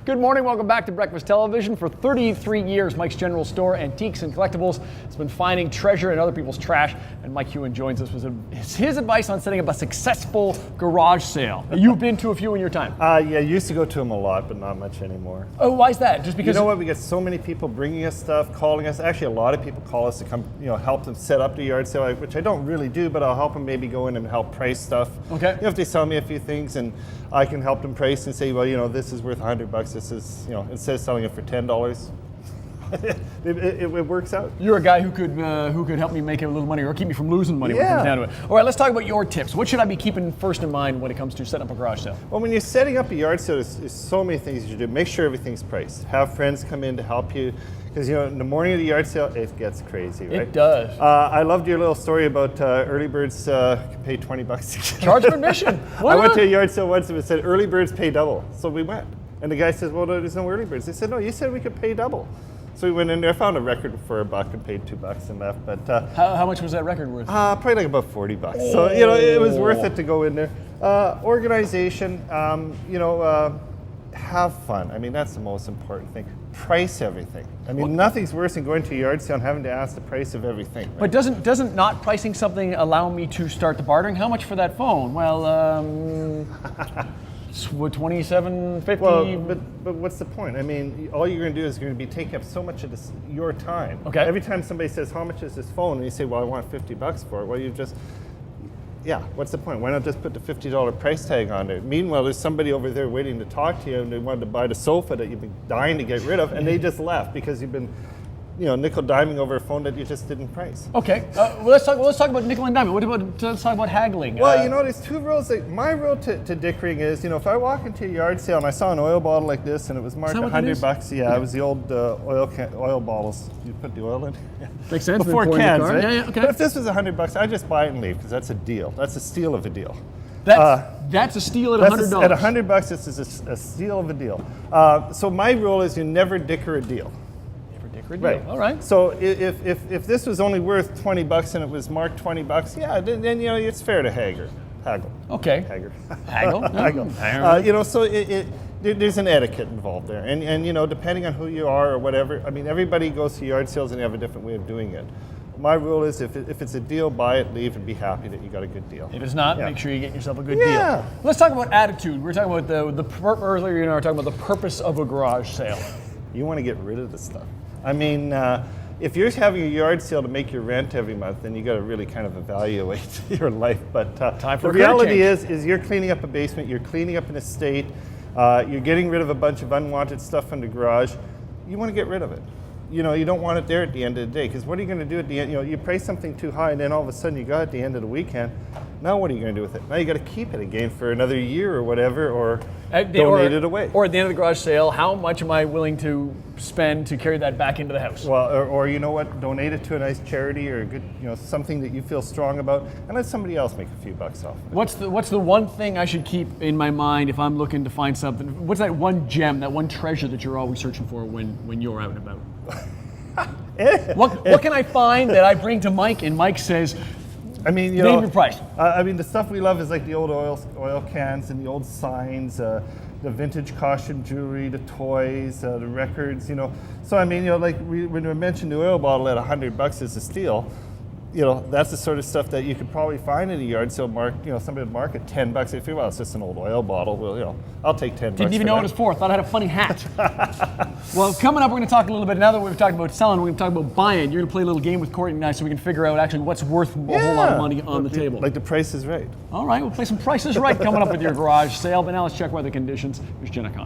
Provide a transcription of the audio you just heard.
Good morning, welcome back to Breakfast Television. For 33 years, Mike's General Store, Antiques and Collectibles, has been finding treasure in other people's trash. And Mike Hewen joins us with his advice on setting up a successful garage sale. You've been to a few in your time. Yeah, I used to go to them a lot, but not much anymore. Oh, why is that? Just because you know what? We get so many people bringing us stuff, calling us. Actually, a lot of people call us to come, help them set up the yard sale, which I don't really do, but I'll help them maybe go in and help price stuff. Okay. If they sell me a few things, and I can help them price and say, well, this is worth $100. This is, instead of selling it for $10. it works out. You're a guy who could help me make a little money or keep me from losing money when it comes down to it. All right, let's talk about your tips. What should I be keeping first in mind when it comes to setting up a garage sale? Well, when you're setting up a yard sale, there's so many things you should do. Make sure everything's priced. Have friends come in to help you. Because, in the morning of the yard sale, it gets crazy, right? It does. I loved your little story about early birds can pay $20. Charge for admission. I went to a yard sale once and it said early birds pay double. So we went. And the guy says, well, there's no early birds. They said, no, you said we could pay double. So we went in there, found a record for $1 and paid $2 and left. But how much was that record worth? Probably like about $40. So, it was worth it to go in there. Organization, have fun. I mean, that's the most important thing. Price everything. I mean, nothing's worse than going to a yard sale and having to ask the price of everything. Right? But doesn't not pricing something allow me to start the bartering? How much for that phone? Well, $27.50. Well, but what's the point? I mean, all you're going to do is going to be taking up so much of your time. Okay. Every time somebody says, how much is this phone? And you say, well, I want $50 for it. Well, what's the point? Why not just put the $50 price tag on it? Meanwhile, there's somebody over there waiting to talk to you, and they wanted to buy the sofa that you've been dying to get rid of, and they just left because you've been, nickel diming over a phone that you just didn't price. Okay, well, let's talk about nickel and diming. Let's talk about haggling. Well, there's two rules. My rule to dickering is, if I walk into a yard sale and I saw an oil bottle like this and it was marked $100, it was the old oil bottles. You put the oil in. Makes sense. Before cans, right? Yeah, okay. But if this was $100, I'd just buy it and leave because that's a deal. That's a steal of a deal. That's a steal at $100. At $100, this is a steal of a deal. So my rule is you never dicker a deal. Right. All right. So if this was only worth $20 and it was marked $20, then it's fair to haggle. Okay. Haggle. Haggle. So there's an etiquette involved there, and depending on who you are or whatever. I mean, everybody goes to yard sales and they have a different way of doing it. My rule is if it's a deal, buy it, leave, and be happy that you got a good deal. If it's not, make sure you get yourself a good deal. Let's talk about attitude. We were talking about earlier. We were talking about the purpose of a garage sale. You want to get rid of the stuff. I mean, if you're having a yard sale to make your rent every month, then you got to really kind of evaluate your life. But the reality is you're cleaning up a basement, you're cleaning up an estate, you're getting rid of a bunch of unwanted stuff in the garage. You want to get rid of it. You don't want it there at the end of the day, because what are you going to do at the end? You price something too high, and then all of a sudden you got it at the end of the weekend. Now what are you going to do with it? Now you got to keep it again for another year or whatever, or donate it away. Or at the end of the garage sale, how much am I willing to spend to carry that back into the house? Well, or you know what? Donate it to a nice charity or a good, something that you feel strong about, and let somebody else make a few bucks off of it. What's the one thing I should keep in my mind if I'm looking to find something? What's that one gem, that one treasure that you're always searching for when you're out and about? What can I find that I bring to Mike and Mike says, name your price? The stuff we love is like the old oil cans and the old signs, the vintage caution jewelry, the toys, the records, So when we mentioned the oil bottle at $100 is a steal, that's the sort of stuff that you could probably find in a yard sale somebody would mark at $10. If you feel, well, it's just an old oil bottle, well, I'll take $10. Didn't even know what it was for. Thought I had a funny hat. Well, coming up, we're going to talk a little bit, now that we've talked about selling, we're going to talk about buying. You're going to play a little game with Courtney and I so we can figure out actually what's worth a whole lot of money on the table. Like the Price is Right. All right, we'll play some Price is Right coming up with your garage sale, but now let's check weather conditions. Here's Jenna Con.